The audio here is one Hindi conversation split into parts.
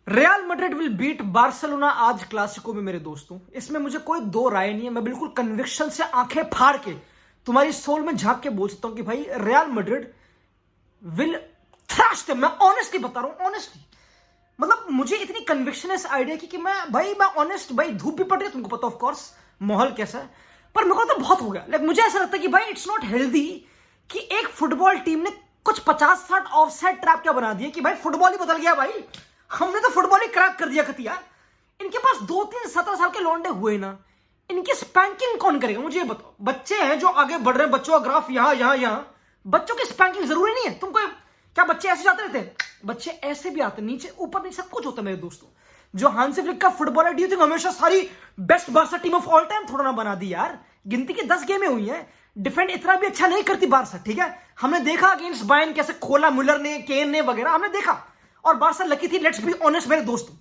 Real Madrid will beat Barcelona आज क्लासिको में मेरे दोस्तों। इसमें मुझे कोई दो राय नहीं है। मैं बिल्कुल कन्विक्शन से आंखें फाड़ के तुम्हारी सोल में झांक के बोल सकता हूं कि भाई real Madrid will trash them. मैं ऑनेस्टली बता रहा हूं, ऑनेस्टली मतलब मुझे इतनी कन्विक्शन है इस आइडिया की कि मैं ऑनेस्ट भाई धूप भी पड़ रही है, तुमको पता ऑफ कोर्स माहौल कैसा है, पर मेरे को तो बहुत हो गया। लाइक मुझे ऐसा लगता है कि भाई इट्स नॉट हेल्दी कि एक फुटबॉल टीम ने कुछ 50-60 ऑफसाइड ट्रैप क्या बना दिया कि भाई फुटबॉल ही बदल गया। भाई हमने तो फुटबॉल ही क्रैक कर दिया कतिया। इनके पास 2-3 17 साल के लौंडे हुए ना, इनकी स्पैंकिंग कौन करेगा मुझे ये बताओ। बच्चे हैं जो आगे बढ़ रहे हैं, बच्चों का ग्राफ यहां, बच्चों की स्पैंकिंग जरूरी नहीं है। तुमको क्या बच्चे ऐसे जाते रहते हैं? बच्चे ऐसे भी आते हैं, नीचे ऊपर नहीं सब कुछ होता है मेरे दोस्तों। जो हांसी फ्लिक का फुटबॉलर डी थिंक हमेशा सारी best Barça team of all time थोड़ा ना बना दी यार। गिनती की 10 गेमें हुई हैं, डिफेंड इतना भी अच्छा नहीं करती बारसा, ठीक है। हमने देखा अगेंस्ट बायर्न कैसे खोला मुलर ने, केन ने वगैरह हमने देखा, और बारसा लकी थी। लेट्स बी ऑनेस्ट मेरे दोस्तों।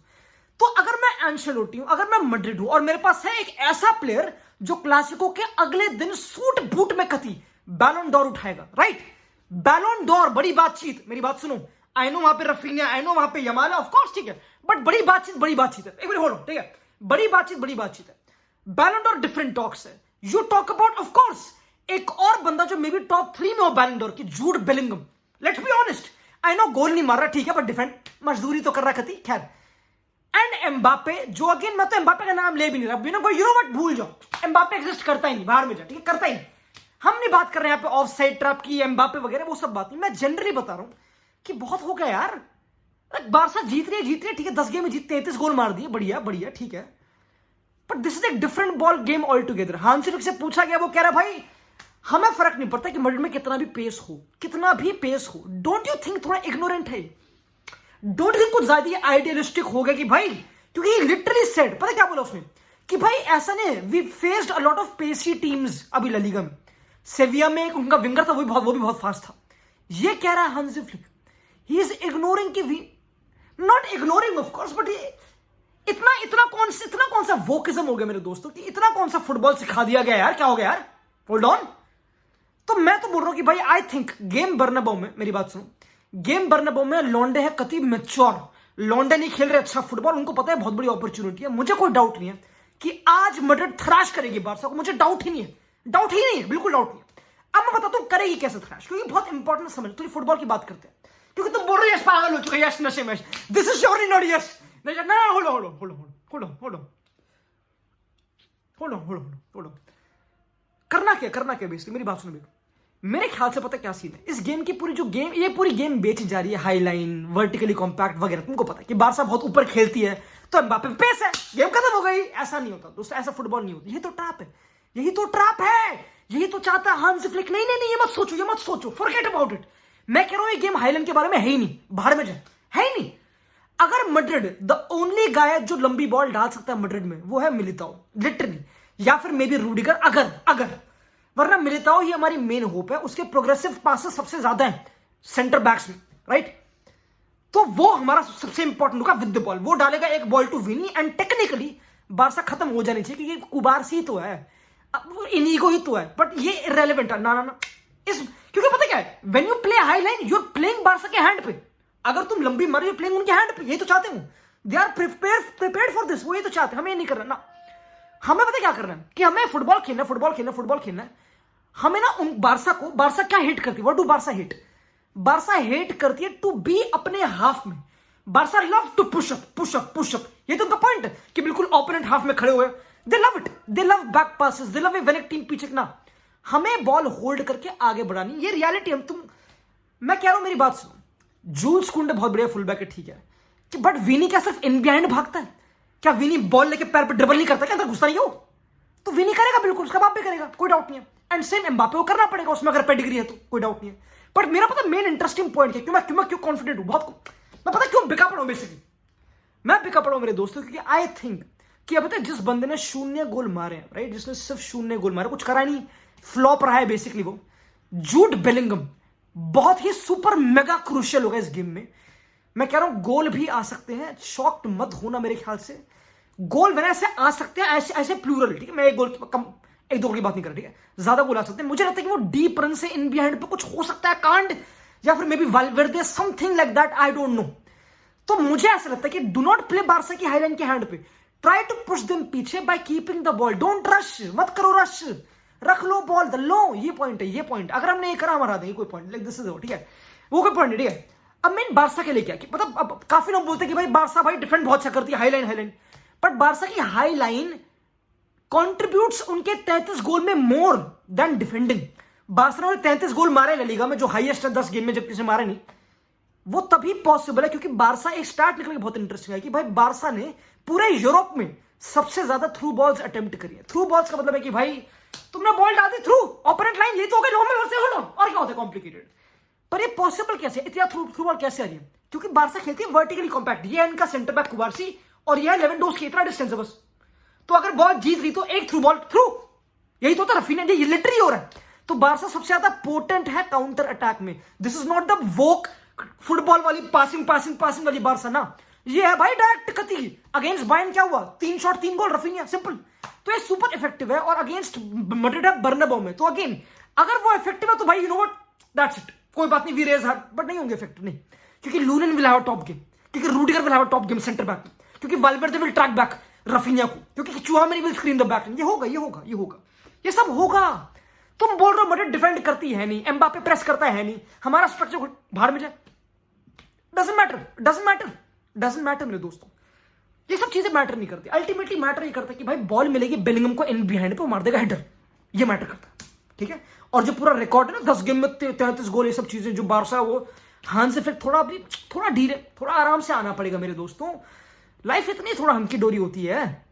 तो अगर मैं एंशेलोटी हूं, अगर मैं मैड्रिड हूं और मेरे पास है एक ऐसा प्लेयर जो क्लासिको के अगले दिन सूट बूट में कती बैलोन डोर उठाएगा, राइट। बैलोन डोर बड़ी बातचीत, मेरी बात सुनो। आई नो वहां पे रफीनिया, आई नो वहां पे यमाल, ऑफ कोर्स ठीक है, बट बड़ी बातचीत है। एक मिनट होल्ड, ठीक है, बड़ी बातचीत है। बैलोन डोर डिफरेंट टॉक्स है। You talk about of course एक और बंदा जो मे बी टॉप 3 में हो बैलोन डोर की, Jude Bellingham. Let's be honest, I know goal नहीं मार रहा, ठीक है, बट डिफेंड मजदूरी तो कर रहा कती, खैर। एंड एम्बापे, जो अगेन मैं तो एम्बापे का नाम ले भी नहीं रहा, यू नो व्हाट, भूल जाओ, एम्बापे एग्जिस्ट करता ही नहीं, बाहर में जा, ठीक है, करता ही नहीं। हम नहीं बात कर रहे हैं यहाँ पे ऑफ साइड ट्रैप की, एम्बापे वगैरह वो सब बात नहीं। मैं जनरली बता रहा हूं कि बहुत हो गया यार। बारसा जीत रही है, ठीक है, 10 गेम में जीत 33 गोल मार दिए, बढ़िया ठीक है, बट दिस इज एक different ball game all together. Hansi Flick से पूछा गया, वो कह रहा भाई हमें फर्क नहीं पड़ता कि मैड्रिड में कितना भी पेस हो, डोंट यू थिंक थोड़ा इग्नोरेंट है? डोंट थिंक कुछ ज्यादा आइडियलिस्टिक हो गया कि भाई, क्योंकि लिटरली सेड, पता क्या बोला उसने कि भाई ऐसा नहीं, we faced a lot of pacey teams अभी ला लीगा में। सेविया में एक उनका विंगर था, वो भी बहुत फास्ट था। ये कह रहा है Hansi Flick, he is ignoring कि we not ignoring of course, but ये इतना कौन सा वोकिज्म हो गया मेरे दोस्तों कि इतना कौन सा फुटबॉल सिखा दिया गया यार, क्या हो गया यार, होल्ड ऑन। तो मैं तो बोल रहा हूं कि भाई आई थिंक गेम बर्नाबाउ में, मेरी बात सुनो, गेम बर्नाबाउ में लॉन्डे है कति मैच्योर, लॉन्डे नहीं खेल रहे अच्छा फुटबॉल, उनको पता है बहुत बड़ी अपॉर्चुनिटी है। मुझे कोई डाउट नहीं है कि आज मैड्रिड थ्रैश करेगी बारसा को, मुझे डाउट ही नहीं है, बिल्कुल डाउट नहीं है। अब मैं बताता हूं करेगी कैसे थ्रैश, क्योंकि बहुत इंपॉर्टेंट समझ, तो फुटबॉल की बात करते हैं, क्योंकि तुम बोल रहे हो यस पागल हो चुके, यस नशे में, this is surely not yes, hold. करना क्या बेसिकली, मेरी बात सुनो। मेरे ख्याल से पता क्या सीन है इस गेम की, पूरी गेम बेची जा रही है हाई लाइन, वर्टिकली कॉम्पैक्ट वगैरह। तुमको पता है कि बारसा बहुत ऊपर खेलती है तो एम्बापे पेस है, गेम खत्म हो गई। ऐसा नहीं होता दोस्तों, ऐसा फुटबॉल नहीं होता। यही तो ट्रैप है, यही तो चाहता है हांसी फ्लिक। नहीं, ये मत सोचो, फॉरगेट अबाउट इट। मैं कह रहा हूं ये गेम हाईलाइन के बारे में है ही नहीं, बाहर में जाए, है ही नहीं। अगर मैड्रिड, द ओनली गाय जो लंबी बॉल डाल सकता है मैड्रिड में, वो है मिलिताओ, लिटरली, या फिर मे बी रूडिगर, अगर वरना मिलिताओ ही हमारी मेन होप है। उसके प्रोग्रेसिव पासेस सबसे ज्यादा हैं सेंटर बैक्स में, राइट। तो वो हमारा सबसे इंपॉर्टेंट होगा विद द बॉल, वो डालेगा एक ball to Vini, and technically Barca खत्म हो जानी चाहिए, क्योंकि कुबारसी तो है, इनिगो ही तो है, बट ये इररेलेवेंट है ना इस, क्योंकि पता क्या है, when you play high line you are playing Barca के हैंड पे। अगर तुम लंबी मारो यू प्लेइंग उनके हैंड पे, यही तो चाहते हो, they are prepared for this, वो ये तो चाहते हैं। हमें नहीं करना ना, हमें पता क्या करना है कि हमें फुटबॉल खेलना है। हमें ना उन बारसा क्या हिट करती है, what do Barca hit? Barca hit करती है टू बी अपने हाफ में। Barca love to push up, ये तो उनका पॉइंट है कि बिल्कुल ओपोनेंट हाफ में खड़े हुए, दे love it, they love back passes, they love when एक टीम पीछे ना। हमें बॉल होल्ड करके आगे बढ़ानी, ये रियलिटी है। मैं कह रहा हूं, मेरी बात सुनो, जूल्स कुंडे बहुत बढ़िया फुल बैक है, ठीक है, कि बट विनी क्या सिर्फ इन बिहाइंड भागता है? क्या विनी बॉल लेके पैर पर ड्रिबल नहीं करता? क्या अंदर घुसता नहीं हो? तो विनी करेगा, बिल्कुल उसका बाप भी करेगा, कोई डाउट नहीं है। एंड सेम एम्बापे को करना पड़ेगा उसमें, अगर पेडिग्री है तो कोई डाउट नहीं है। बट मेरा पता मेन इंटरेस्टिंग पॉइंट है, क्यों कॉन्फिडेंट हूं बहुत, मैं पता क्यों बिका पड़ा हूं बेसिकली। मैं बिका पड़ा हूं मेरे दोस्तों, क्योंकि आई थिंक कि अब तक जिस बंदे ने 0 गोल मारे हैं, राइट, जिसने सिर्फ 0 गोल मारे, कुछ करा नहीं, फ्लॉप रहा है बेसिकली, वो जूड बेलिंगम बहुत ही सुपर मेगा क्रूशियल होगा इस गेम में। मैं कह रहा हूं गोल भी आ सकते हैं, शॉक्ड मत होना। मेरे ख्याल से गोल वैसे ऐसे आ सकते हैं, ऐसे प्लूरल, ठीक है, मैं एक दो की बात नहीं कर रहा, ठीक है, ज्यादा गोल आ सकते हैं। मुझे लगता है कि वो डीप रन से इन बिहाइंड पे कुछ हो सकता है कांड, या फिर may be Valverde, something like that, I don't know. तो मुझे ऐसा लगता है कि डू नॉट प्ले बारसा की हाईलाइन के हैंड पे, ट्राई टू पुश देम पीछे by keeping the ball, don't rush, मत करो रश, रख लो बॉल द लो, ये पॉइंट है, ये पॉइंट अगर हमने ये करा हमारा देंगे कोई पॉइंट, लाइक दिस इज ठीक है, वो कोई पॉइंट नहीं, ठीक है। अब मेन बारसा के लिए क्या कि मतलब अब काफी लोग बोलते हैं कि भाई बारसा भाई डिफेंड बहुत अच्छा करती है, हाईलाइन हाईलाइन, बट बारसा की हाईलाइन कंट्रीब्यूट्स उनके 33 गोल में मोर देन डिफेंडिंग। बार्सिलोना ने 33 गोल मारे ला लीगा में, जो हाईएस्ट है 10 गेम में, जब किसी मारे नहीं। वो तभी पॉसिबल है क्योंकि बारसा एक स्टार्ट निकल के बहुत इंटरेस्टिंग है कि भाई बारसा ने पूरे यूरोप में सबसे ज्यादा थ्रू बॉल्स अटेम्प्ट करी है। थ्रू बॉल्स का मतलब है कि भाई तुमने बॉल डाल दी थ्रू, ओपोनेंट लाइन ये तो हो गई, लो में और क्या होता है कॉम्प्लिकेटेड। पर ये पॉसिबल कैसे, इतना थ्रू बॉल कैसे आ रही है? क्योंकि बारसा खेलती है वर्टिकली कॉम्पैक्ट, ये है इनका सेंटर बैक कुबार्सी और ये है लेवेंडोव्स्की, इतना डिस्टेंस है बस। तो अगर बॉल जीत रही तो एक थ्रू बॉल थ्रू, यही तो रफीना, ये लिटरली हो रहा है। तो बारसा सबसे ज्यादा पोटेंट है काउंटर अटैक में। This is not the woke football वाली पासिंग पासिंग पासिंग वाली बारसा ना, ये है भाई डायरेक्ट कती। अगेंस्ट बायर्न क्या हुआ, 3 शॉट 3 गोल रफीनिया, सिंपल। तो ये सुपर इफेक्टिव है और अगेंस्ट मैड्रिड है बर्नाब्यू में। तो अगेन अगर वो इफेक्टिव है तो भाई you know what, that's it, कोई बात नहीं, वी रेज हार्ड, बट नहीं होंगे इफेक्टिव, नहीं, क्योंकि Lunin will have a top game, क्योंकि Rudiger will have a top game centre back, क्योंकि Valverde will track back Raphinha को, क्योंकि Tchouameni will screen the back. ये होगा, ये होगा, ये होगा, ये सब होगा। तुम बोल रहे हो मैड्रिड डिफेंड करती है नहीं, एम्बापे प्रेस करता है नहीं, हमारा स्ट्रक्चर बाहर में जाए, doesn't matter, doesn't matter, doesn't matter मेरे दोस्तों। ये सब चीजें मैटर नहीं करती। अल्टीमेटली मैटर ये करता है कि भाई बॉल मिलेगी बेलिंगम को इन बिहाइंड पे, वो मार देगा हेडर, ये मैटर करता है, ठीक है। और जो पूरा रिकॉर्ड है ना 10 गेम में 33 गोल, ये सब चीजें जो बारसा है वो हांस इफेक्ट थोड़ा ढीले, थोड़ा आराम से आना पड़ेगा मेरे दोस्तों। लाइफ इतनी थोड़ा हंकी डोरी होती है,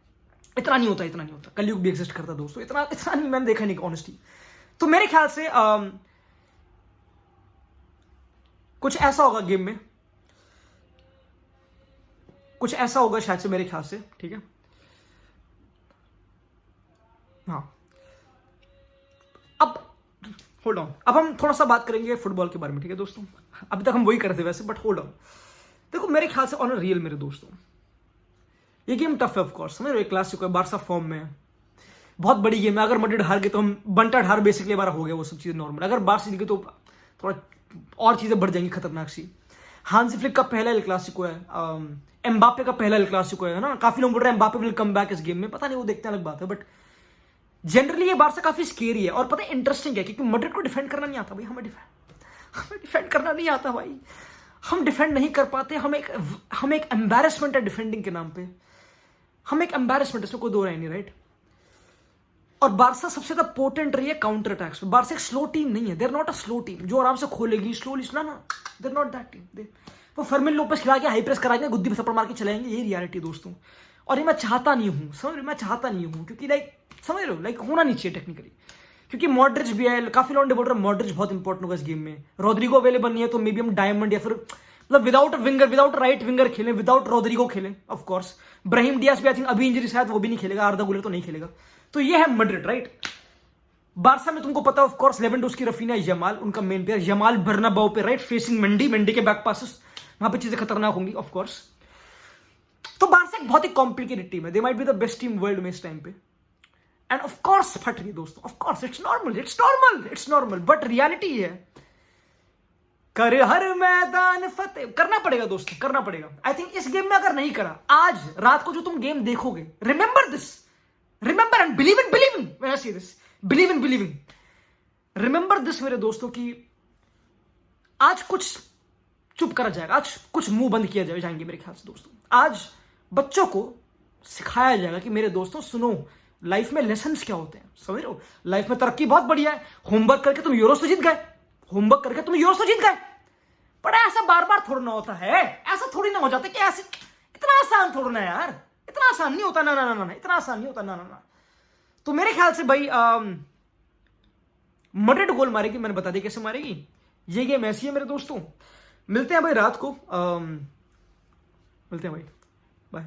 इतना नहीं होता, इतना नहीं होता। कलयुग भी एग्जिस्ट करता दोस्तों, इतना नहीं मैंने देखा नहीं ऑनेस्टली। तो मेरे ख्याल से कुछ ऐसा होगा गेम में, कुछ ऐसा होगा शायद से मेरे ख्याल से, ठीक है। हाँ, अब होल्ड ऑन, अब हम थोड़ा सा बात करेंगे फुटबॉल के बारे में, ठीक है दोस्तों। अभी तक हम वही करते वैसे, बट होल्ड ऑन। देखो मेरे ख्याल से ऑन रियल मेरे दोस्तों, ये गेम टफ है ऑफ कोर्स, समझ रहे हो, क्लासिको है, बारसा फॉर्म में है, बहुत बड़ी गेम है। अगर मैड्रिड हार गए तो हम बंटा ढार बेसिकली हमारा हो गया, वो सब चीजें नॉर्मल। अगर बारसा जीत गए तो थोड़ा और चीजें बढ़ जाएंगी खतरनाक सी। हांसी फ्लिक का पहला एल क्लासिको है, एम्बापे का पहला एल क्लासिको है ना। काफी लोग बोल रहे हैं एम्बापे विल कम बैक इस गेम में, पता नहीं, वो देखते हैं, अलग बात है। बट जनरली ये बारसा काफी स्केरी है और पता है इंटरेस्टिंग है, क्योंकि मैड्रिड को डिफेंड करना नहीं आता भाई, हमें डिफेंड करना नहीं आता भाई, हम डिफेंड नहीं कर पाते। हम एक एम्बैरेसमेंट है डिफेंडिंग के नाम पे, हम एक एम्बैरेसमेंट, इसमें कोई दो राय नहीं, राइट। और बारसा सबसे ज्यादा पोटेंट रही है काउंटर अटैक्स पे। बारसा एक स्लो टीम नहीं है, देर नॉट अ स्लो टीम जो आराम से खोलेगी स्लोली, सुना ना, देर नॉट दैट टीम। वो फर्मिन लोपेस खिला के हाई प्रेस कराएंगे, गुद्दी पे थप्पड़ मार के चलाएंगे, यही रियलिटी दोस्तों। और ये मैं चाहता नहीं हूँ, समझ रहे, मैं चाहता नहीं हूँ, क्योंकि लाइक समझ रहे हो, लाइक होना नहीं चाहिए टेक्निकली। क्योंकि मॉड्रिच भी है, काफी लोग बोल रहे हैं मॉड्रिच बहुत इंपॉर्टेंट होगा इस गेम में। रोड्रिगो अवेलेबल नहीं है तो मे बी हम डायमंड या फिर मतलब without winger, without right winger खेलें, विदाउट रोड्रिगो खेलें। ऑफ कोर्स ब्राहिम डियास भी आई थिंक अभी इंजरी शायद वो भी नहीं खेलेगा, आर्दा गुलर तो नहीं खेलेगा। तो ये है मैड्रिड, राइट। बारसा में तुमको पता है of course Lewandowski, Rafina, Yamal उनका मेन प्लेयर, यमाल बर्नाब्यू पे, राइट, फेसिंग मंडी के बैक पासेस, वहां पे चीजें खतरनाक होंगी ऑफ कोर्स। तो बारसा एक बहुत ही कॉम्प्लिकेटेड टीम है, they might be the best team world में इस टाइम पे। एंड ऑफ कोर्स फट रही है दोस्तों, of course it's normal, it's normal, it's normal. But reality है, कर हर मैदान फतेह, करना पड़ेगा दोस्तों, करना पड़ेगा। आई थिंक इस गेम में अगर नहीं करा, आज रात को जो तुम गेम देखोगे, remember this, remember and believe in when I say this, believe in believing, remember this मेरे दोस्तों, कि आज कुछ चुप करा जाएगा, आज कुछ मुंह बंद किया जाएंगे मेरे ख्याल से दोस्तों। आज बच्चों को सिखाया जाएगा कि मेरे दोस्तों सुनो, लाइफ में लेसन्स क्या होते हैं, समझ रहे हो। लाइफ में तरक्की बहुत बढ़िया है, होमवर्क करके तुम यूरोस तो जीत गए, होमवर्क करके तुम यूरोस तो जीत गए, पर ऐसा बार बार थोड़ा ना होता है, ऐसा थोड़ी ना हो जाता कि ऐसे, इतना आसान थोड़ा ना यार, इतना आसान नहीं होता, ना ना ना ना, इतना आसान नहीं होता, ना ना ना। तो मेरे ख्याल से भाई मैड्रिड गोल मारेगी, मैंने बता दिया कैसे मारेगी। ये गेम ऐसी है मेरे दोस्तों। मिलते हैं भाई रात को, मिलते हैं भाई, बाय।